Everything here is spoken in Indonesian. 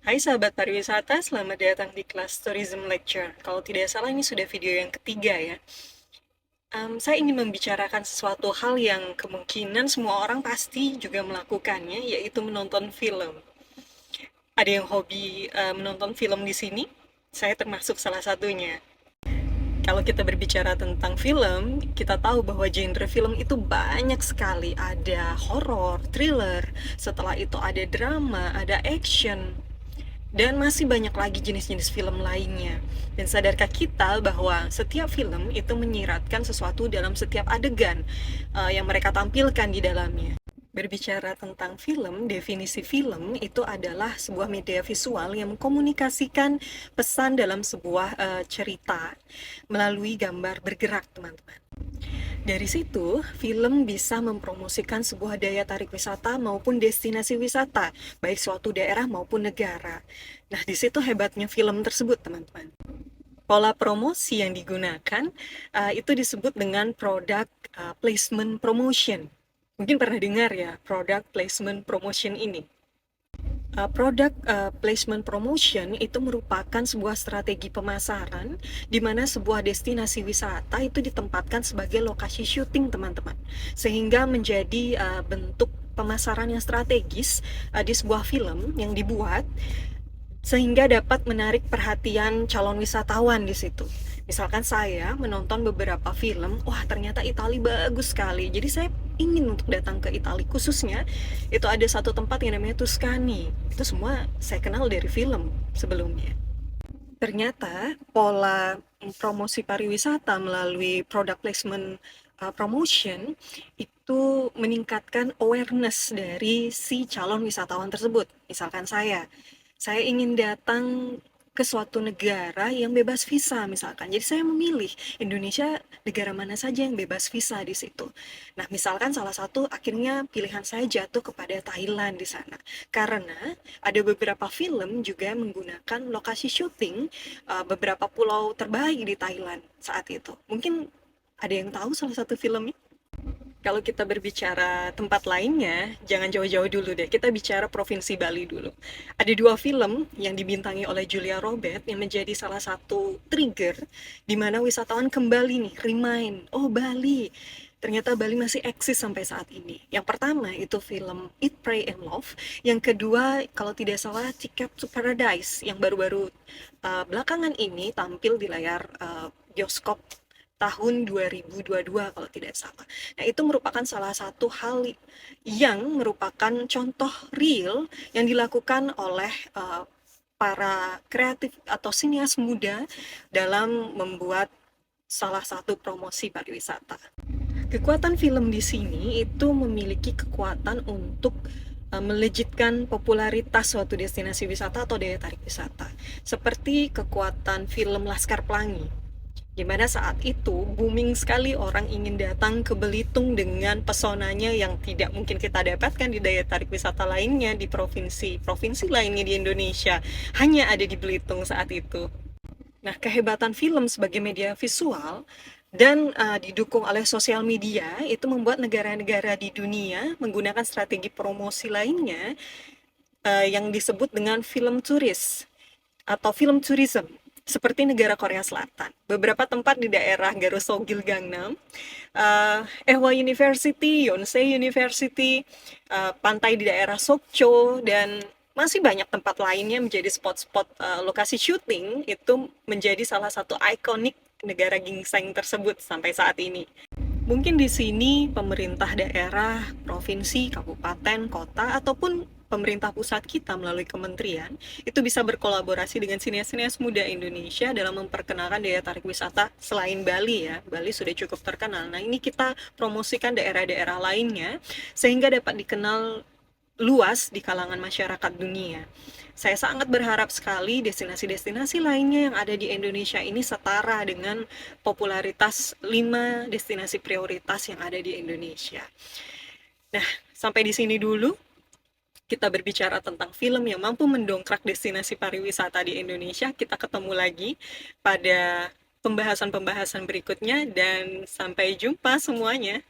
Hai sahabat pariwisata, selamat datang di kelas Tourism Lecture. Kalau tidak salah ini sudah video yang ketiga ya. Saya ingin membicarakan sesuatu hal yang kemungkinan semua orang pasti juga melakukannya, yaitu menonton film. Ada yang hobi menonton film di sini? Saya termasuk salah satunya. Kalau kita berbicara tentang film, kita tahu bahwa genre film itu banyak sekali. Ada horor, thriller, setelah itu ada drama, ada action, dan masih banyak lagi jenis-jenis film lainnya. Dan sadarkah kita bahwa setiap film itu menyiratkan sesuatu dalam setiap adegan yang mereka tampilkan di dalamnya. Berbicara tentang film, definisi film itu adalah sebuah media visual yang mengkomunikasikan pesan dalam sebuah cerita melalui gambar bergerak, teman-teman. Dari situ, film bisa mempromosikan sebuah daya tarik wisata maupun destinasi wisata, baik suatu daerah maupun negara. Nah, di situ hebatnya film tersebut, teman-teman. Pola promosi yang digunakan itu disebut dengan product placement promotion. Mungkin pernah dengar ya, product placement promotion ini. Product placement promotion itu merupakan sebuah strategi pemasaran di mana sebuah destinasi wisata itu ditempatkan sebagai lokasi syuting, teman-teman, sehingga menjadi bentuk pemasaran yang strategis di sebuah film yang dibuat sehingga dapat menarik perhatian calon wisatawan di situ. Misalkan saya menonton beberapa film, wah ternyata Italia bagus sekali. Jadi saya ingin untuk datang ke Italia, khususnya itu ada satu tempat yang namanya Tuscany. Itu semua saya kenal dari film sebelumnya. Ternyata pola promosi pariwisata melalui product placement promotion itu meningkatkan awareness dari si calon wisatawan tersebut. Misalkan saya ingin datang ke suatu negara yang bebas visa misalkan. Jadi saya memilih Indonesia, negara mana saja yang bebas visa di situ. Nah, misalkan salah satu akhirnya pilihan saya jatuh kepada Thailand di sana. Karena ada beberapa film juga menggunakan lokasi syuting beberapa pulau terbaik di Thailand saat itu. Mungkin ada yang tahu salah satu filmnya? Kalau kita berbicara tempat lainnya, jangan jauh-jauh dulu deh. Kita bicara Provinsi Bali dulu. Ada dua film yang dibintangi oleh Julia Robert yang menjadi salah satu trigger di mana wisatawan kembali nih, remind, oh Bali, ternyata Bali masih eksis sampai saat ini. Yang pertama itu film Eat, Pray, and Love. Yang kedua, kalau tidak salah, Ticket to Paradise yang baru-baru belakangan ini tampil di layar bioskop tahun 2022 kalau tidak salah. Nah, itu merupakan salah satu hal yang merupakan contoh real yang dilakukan oleh para kreatif atau sinias muda dalam membuat salah satu promosi pariwisata. Kekuatan film di sini itu memiliki kekuatan untuk melejitkan popularitas suatu destinasi wisata atau daya tarik wisata. Seperti kekuatan film Laskar Pelangi, di mana saat itu booming sekali orang ingin datang ke Belitung dengan pesonanya yang tidak mungkin kita dapatkan di daya tarik wisata lainnya di provinsi lainnya di Indonesia. Hanya ada di Belitung saat itu. Nah, kehebatan film sebagai media visual dan didukung oleh sosial media itu membuat negara-negara di dunia menggunakan strategi promosi lainnya yang disebut dengan film turis atau film tourism, seperti negara Korea Selatan. Beberapa tempat di daerah Garosogil, Gangnam, Ehwa University, Yonsei University, pantai di daerah Sokcho, dan masih banyak tempat lainnya menjadi spot-spot lokasi syuting itu menjadi salah satu ikonik negara gingseng tersebut sampai saat ini. Mungkin di sini pemerintah daerah, provinsi, kabupaten, kota, ataupun pemerintah pusat kita melalui kementerian itu bisa berkolaborasi dengan sinias-sinias muda Indonesia dalam memperkenalkan daya tarik wisata selain Bali ya. Bali sudah cukup terkenal. Nah, ini kita promosikan daerah-daerah lainnya sehingga dapat dikenal luas di kalangan masyarakat dunia. Saya sangat berharap sekali destinasi-destinasi lainnya yang ada di Indonesia ini setara dengan popularitas 5 destinasi prioritas yang ada di Indonesia. Nah, sampai di sini dulu kita berbicara tentang film yang mampu mendongkrak destinasi pariwisata di Indonesia. Kita ketemu lagi pada pembahasan-pembahasan berikutnya dan sampai jumpa semuanya.